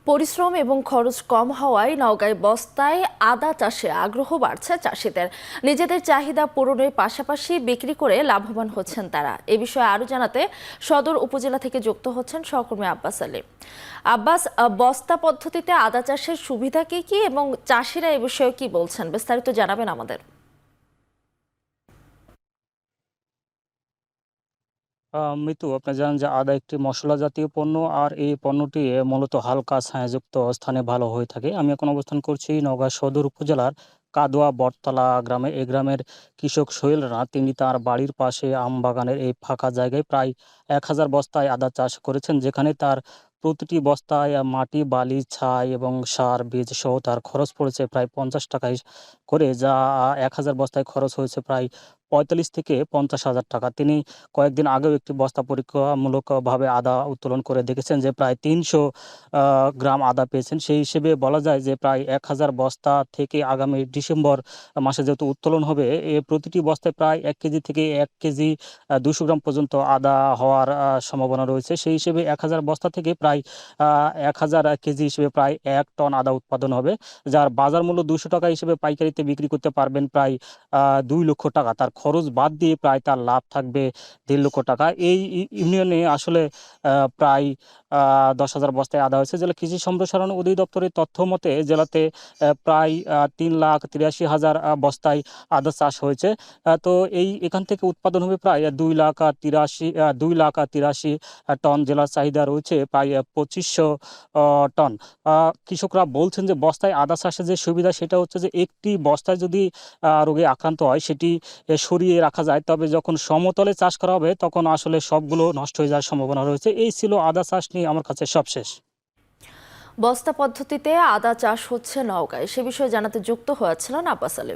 পরিশ্রম এবং খরচ কম হওয়ায় নওগাঁয় বস্তায় আদা চাষে আগ্রহ বাড়ছে চাষিদের। নিজেদের চাহিদা পূরণের পাশাপাশি বিক্রি করে লাভবান হচ্ছেন তারা। এ বিষয়ে আরো জানাতে সদর উপজেলা থেকে যুক্ত হচ্ছেন সহকর্মী আব্বাস আলী। আব্বাস, বস্তা পদ্ধতিতে আদা চাষের সুবিধা কি কি এবং চাষিরা এ বিষয়ে কি বলছেন, বিস্তারিত জানাবেন আমাদের। মৃত্যু আপনারা জানেন যে আদা একটি মশলা জাতীয় পণ্য, আর এই পণ্যটি মূলত হালকা ছায়াযুক্ত স্থানে ভালো হয়ে থাকে। আমি এখন অবস্থান করছি নওগাঁ সদর উপজেলার কাদোয়া বটতলা গ্রামে। এই গ্রামের কৃষক সোহেল রানা, তিনি তার বাড়ির পাশে আম বাগানের এই ফাঁকা জায়গায় প্রায় 1,000 বস্তায় আদা চাষ করেছেন, যেখানে তার প্রতিটি বস্তায় মাটি, বালি, ছাই এবং সার, বীজ সহ তার খরচ পড়েছে প্রায় 50 টাকায় করে, যা 1,000 বস্তায় খরচ হয়েছে প্রায় 45 থেকে 50,000 টাকা। তিনি কয়েকদিন আগেও একটি বস্তা পরীক্ষামূলকভাবে আদা উত্তোলন করে দেখেছেন যে প্রায় 300 গ্রাম আদা পেয়েছেন। সেই হিসেবে বলা যায় যে প্রায় 1,000 বস্তা থেকে আগামী ডিসেম্বর মাসে যেহেতু উত্তোলন হবে, প্রতিটি বস্তায় প্রায় 1 কেজি থেকে 1 কেজি 200 গ্রাম পর্যন্ত আদা হওয়ার সম্ভাবনা রয়েছে। সেই হিসেবে 1,000 বস্তা থেকে প্রায় 1,000 কেজি হিসেবে প্রায় 1 টন আদা উৎপাদন হবে, যার বাজার মূল্য 200 টাকা হিসেবে পাইকারিতে বিক্রি করতে পারবেন প্রায় 2 লক্ষ টাকা। তার খরচ বাদ দিয়ে প্রায় তার লাভ থাকবে 1.5 লক্ষ টাকা। এই ইউনিয়নে আসলে প্রায় 10,000 বস্তায় আদা হয়েছে। জেলা কৃষি সম্প্রসারণ অধিদপ্তরের তথ্য মতে জেলাতে প্রায় 3,83,000 বস্তায় আদা চাষ হয়েছে। তো এখান থেকে উৎপাদন হবে প্রায় 2,83,000 টন। জেলার চাহিদা রয়েছে প্রায় 2,500 টন। কৃষকরা বলছেন যে বস্তায় আদা চাষের যে সুবিধা, সেটা হচ্ছে যে একটি বস্তায় যদি রোগে আক্রান্ত হয় সেটি সরিয়ে রাখা যায়, তবে যখন সমতলে চাষ করা হবে তখন আসলে সবগুলো নষ্ট হয়ে যাওয়ার সম্ভাবনা রয়েছে। এই ছিল আদা চাষ নিয়ে আমার কাছে সবশেষ। বস্তা পদ্ধতিতে আদা চাষ হচ্ছে নওগাঁয়, সে বিষয়ে জানাতে যুক্ত হয়েছিলেন আব্বাস আলী।